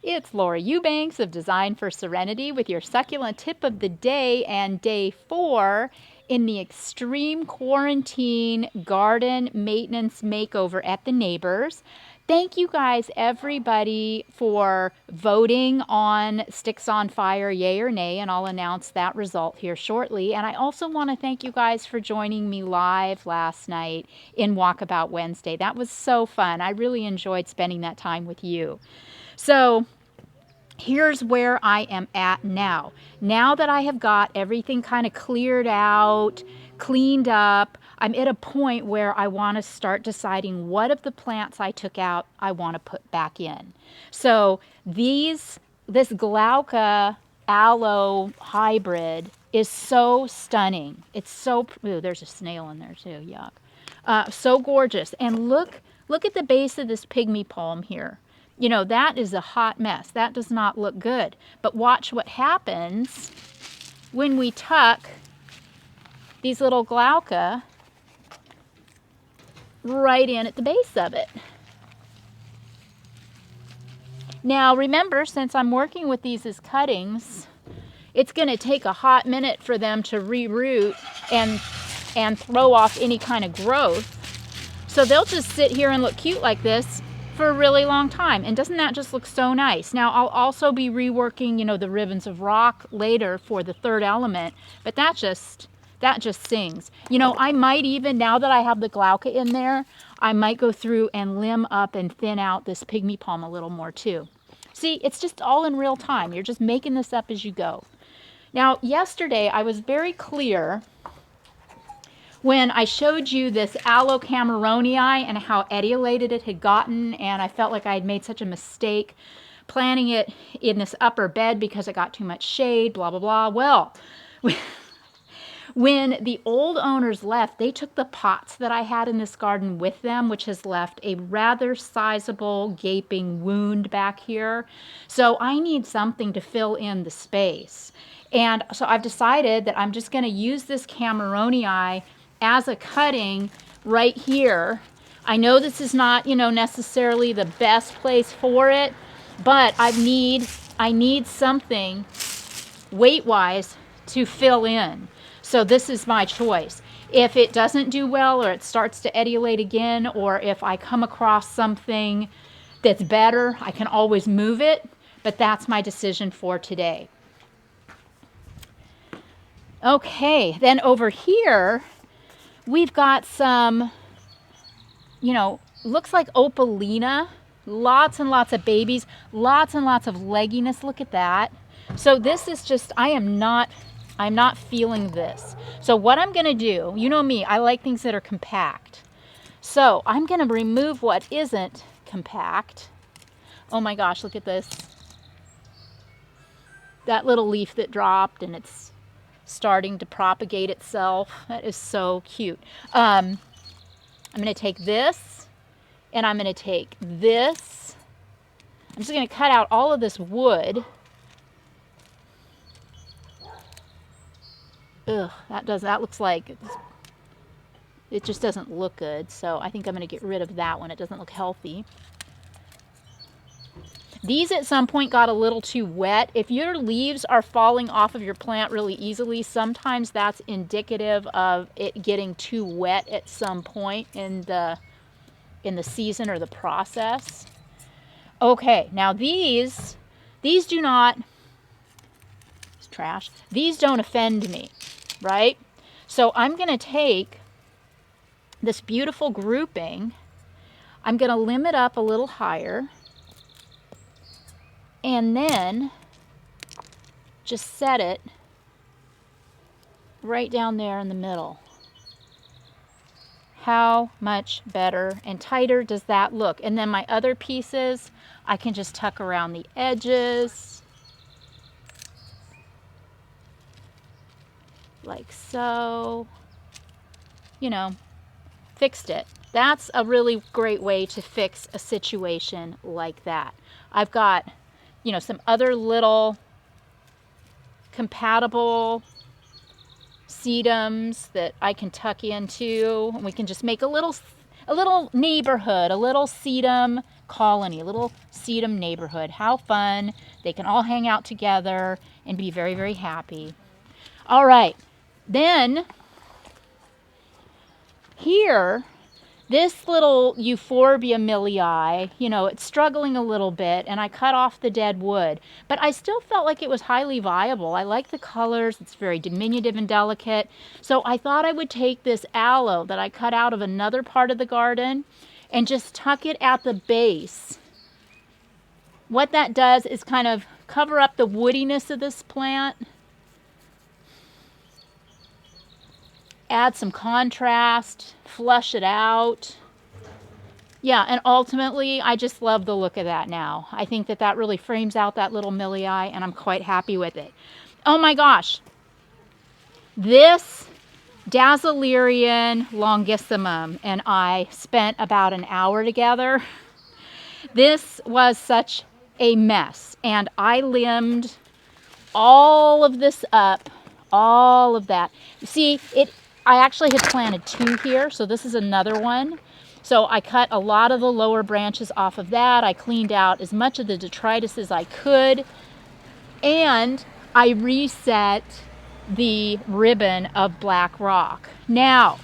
It's Laura Eubanks of Design for Serenity with your succulent tip of the day and day 4 in the extreme quarantine garden maintenance makeover at the neighbors. Thank you guys, everybody, for voting on Sticks on Fire, yay or nay, and I'll announce that result here shortly. And I also want to thank you guys for joining me live last night in Walkabout Wednesday. That was so fun. I really enjoyed spending that time with you. So here's where I am at now. Now that I have got everything kind of cleared out, cleaned up, I'm at a point where I want to start deciding what of the plants I took out I want to put back in. So this Glauca aloe hybrid is so stunning. It's so, ooh, there's a snail in there too, yuck. So gorgeous. And look at the base of this pygmy palm here. You know, that is a hot mess. That does not look good. But watch what happens when we tuck these little glauca right in at the base of it. Now remember, since I'm working with these as cuttings, it's going to take a hot minute for them to reroot and throw off any kind of growth. So they'll just sit here and look cute like this for a really long time. And doesn't that just look so nice? Now I'll also be reworking, you know, the ribbons of rock later for the third element, but that just sings. You know, I might even, now that I have the glauca in there, I might go through and limb up and thin out this pygmy palm a little more too. See, it's just all in real time. You're just making this up as you go. Now, yesterday I was very clear when I showed you this aloe cameronii and how etiolated it had gotten, and I felt like I had made such a mistake planting it in this upper bed because it got too much shade, blah, blah, blah. Well, when the old owners left, they took the pots that I had in this garden with them, which has left a rather sizable gaping wound back here. So I need something to fill in the space. And so I've decided that I'm just going to use this cameronii as a cutting right here. I know this is not, you know, necessarily the best place for it, but I need something weight-wise to fill in. So this is my choice. If it doesn't do well, or it starts to etiolate again, or if I come across something that's better, I can always move it, but that's my decision for today. Okay, then over here, we've got some, you know, looks like opalina, lots and lots of babies, lots and lots of legginess. Look at that. So this is just, I'm not feeling this. So what I'm going to do, you know me, I like things that are compact. So I'm going to remove what isn't compact. Oh my gosh, look at this. That little leaf that dropped and it's starting to propagate itself. That is so cute. I'm going to take this and I'm going to take this. I'm just going to cut out all of this wood. Ugh, that looks like it just doesn't look good. So I think I'm going to get rid of that one. It doesn't look healthy. These at some point got a little too wet. If your leaves are falling off of your plant really easily, sometimes that's indicative of it getting too wet at some point in the season or the process. Okay, now these do not, it's trash. These don't offend me, right? So I'm going to take this beautiful grouping. I'm going to limb it up a little higher. And then just set it right down there in the middle. How much better and tighter does that look? And then my other pieces, I can just tuck around the edges. Like so. You know, fixed it. That's a really great way to fix a situation like that. I've got, you know, some other little compatible sedums that I can tuck into, and we can just make a little neighborhood, a little sedum colony, a little sedum neighborhood. How fun. They can all hang out together and be very, very happy. All right. Then here, this little euphorbia millii, you know, it's struggling a little bit, and I cut off the dead wood, but I still felt like it was highly viable. I like the colors. It's very diminutive and delicate. So I thought I would take this aloe that I cut out of another part of the garden and just tuck it at the base. What that does is kind of cover up the woodiness of this plant, add some contrast, flush it out. Yeah, and ultimately, I just love the look of that now. I think that that really frames out that little millii, and I'm quite happy with it. Oh my gosh. This Dazzlerian longissimum and I spent about an hour together. This was such a mess, and I limbed all of this up, all of that. See, I actually had planted 2 here, so this is another one. So I cut a lot of the lower branches off of that. I cleaned out as much of the detritus as I could, and I reset the ribbon of black rock. Now,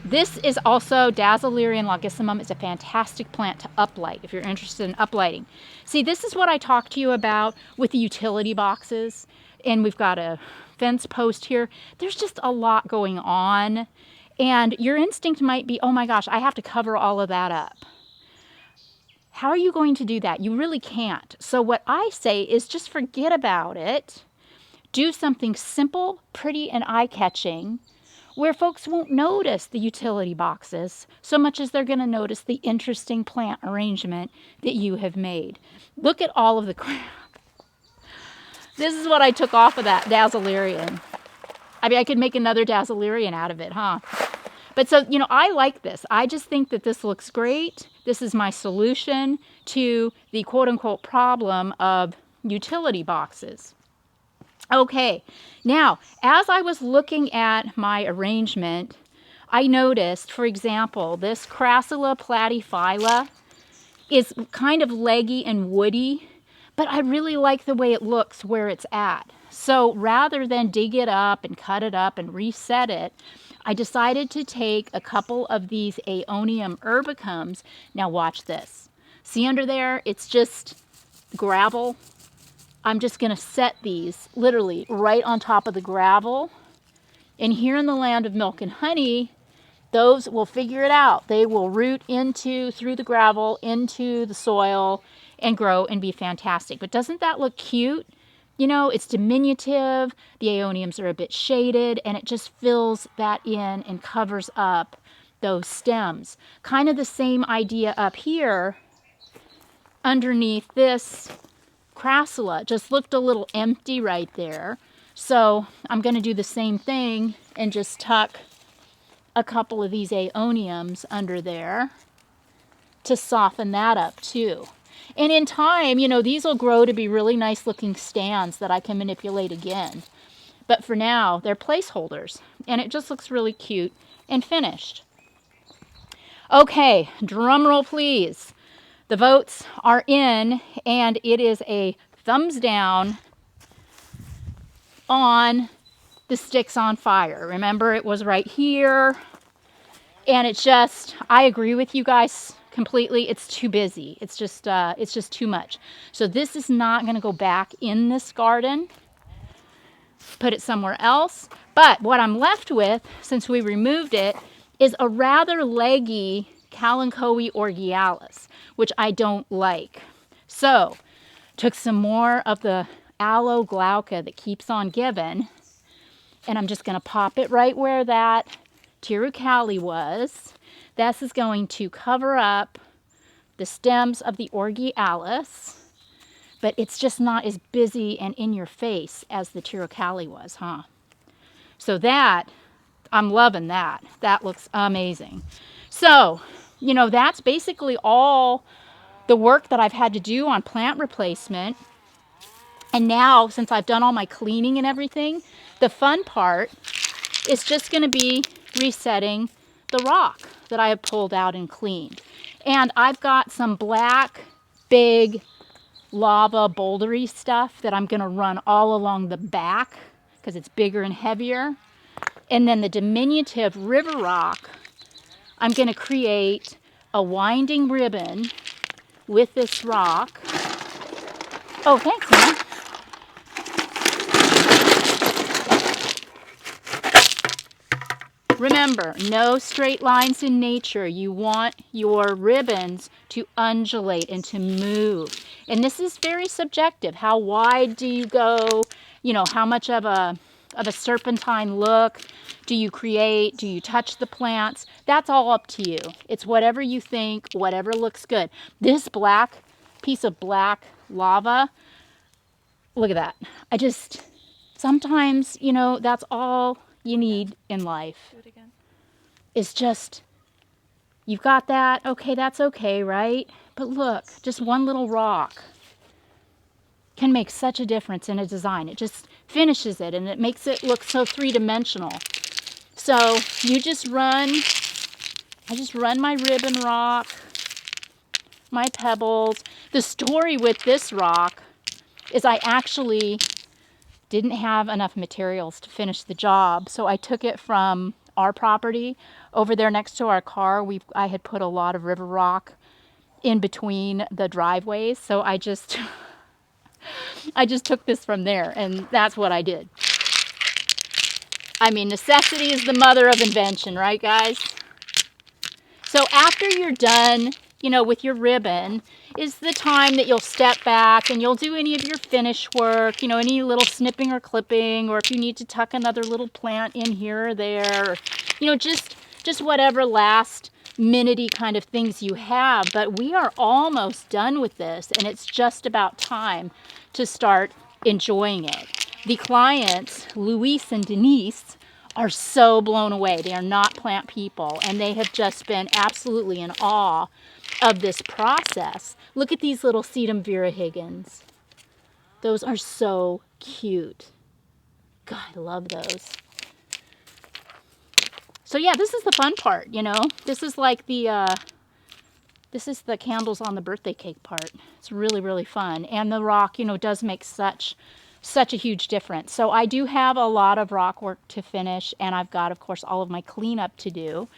this is also Dazzlerian longissimum. It's a fantastic plant to uplight if you're interested in uplighting. See, this is what I talked to you about with the utility boxes, and we've got a fence post here. There's just a lot going on, and your instinct might be, oh my gosh, I have to cover all of that up. How are you going to do that? You really can't. So what I say is just forget about it. Do something simple, pretty, and eye-catching, where folks won't notice the utility boxes so much as they're going to notice the interesting plant arrangement that you have made. Look at all of the crap. This is what I took off of that Dazzlerian. I mean, I could make another Dazzlerian out of it, huh? But so, you know, I like this. I just think that this looks great. This is my solution to the quote-unquote problem of utility boxes. Okay, now, as I was looking at my arrangement, I noticed, for example, this Crassula platyphylla is kind of leggy and woody, but I really like the way it looks where it's at. So rather than dig it up and cut it up and reset it, I decided to take a couple of these Aeonium urbicums. Now watch this. See under there? It's just gravel. I'm just going to set these literally right on top of the gravel. And here in the land of milk and honey, those will figure it out. They will root through the gravel, into the soil, and grow and be fantastic. But doesn't that look cute? You know, it's diminutive, the Aeoniums are a bit shaded, and it just fills that in and covers up those stems. Kind of the same idea up here underneath this Crassula. Just looked a little empty right there. So I'm going to do the same thing and just tuck a couple of these Aeoniums under there to soften that up too. And in time, you know, these will grow to be really nice looking stands that I can manipulate again. But for now, they're placeholders, and it just looks really cute and finished. Okay, drum roll please. The votes are in, and it is a thumbs down on the sticks on fire. Remember, it was right here, and it's just, I agree with you guys completely. It's too busy. It's just too much. So this is not going to go back in this garden. Put it somewhere else. But what I'm left with, since we removed it, is a rather leggy Kalanchoe orgialis, which I don't like. So, took some more of the aloe glauca that keeps on giving, and I'm just going to pop it right where that Tirucali was. This is going to cover up the stems of the orgialis, but it's just not as busy and in your face as the Tirucali was, huh? So that, I'm loving that. That looks amazing. So, you know, that's basically all the work that I've had to do on plant replacement. And now, since I've done all my cleaning and everything, the fun part is just going to be resetting the rock that I have pulled out and cleaned. And I've got some black, big, lava bouldery stuff that I'm going to run all along the back because it's bigger and heavier. And then the diminutive river rock, I'm going to create a winding ribbon with this rock. Oh, thanks, Hannah. Remember, no straight lines in nature. You want your ribbons to undulate and to move. And this is very subjective. How wide do you go? You know, how much of a serpentine look do you create? Do you touch the plants? That's all up to you. It's whatever you think, whatever looks good. This black piece of black lava, look at that. Sometimes, you know, that's all you need in life. Do it again. It's just, you've got that, okay, that's okay, right? But look, just one little rock can make such a difference in a design. It just finishes it and it makes it look so three-dimensional. So I just run my ribbon rock, my pebbles. The story with this rock is I actually didn't have enough materials to finish the job, so I took it from our property over there next to our car. I had put a lot of river rock in between the driveways, so I just took this from there, and that's what I did. I mean, necessity is the mother of invention, right, guys? So after you're done, you know, with your ribbon, is the time that you'll step back and you'll do any of your finish work, you know, any little snipping or clipping, or if you need to tuck another little plant in here or there, or, you know, just whatever last minute-y kind of things you have. But we are almost done with this, and it's just about time to start enjoying it. The clients, Luis and Denise, are so blown away. They are not plant people, and they have just been absolutely in awe of this process. Look at these little sedum virahiggins. Those are so cute. God, I love those. So yeah, this is the fun part, you know. This is like this is the candles on the birthday cake part. It's really, really fun. And the rock, you know, does make such a huge difference. So I do have a lot of rock work to finish, and I've got, of course, all of my cleanup to do.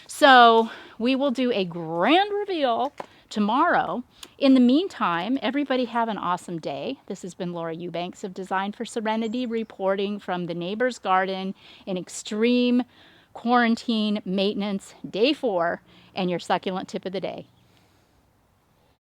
So we will do a grand reveal tomorrow. In the meantime, everybody have an awesome day. This has been Laura Eubanks of Design for Serenity, reporting from the neighbor's garden in extreme quarantine maintenance day 4, and your succulent tip of the day.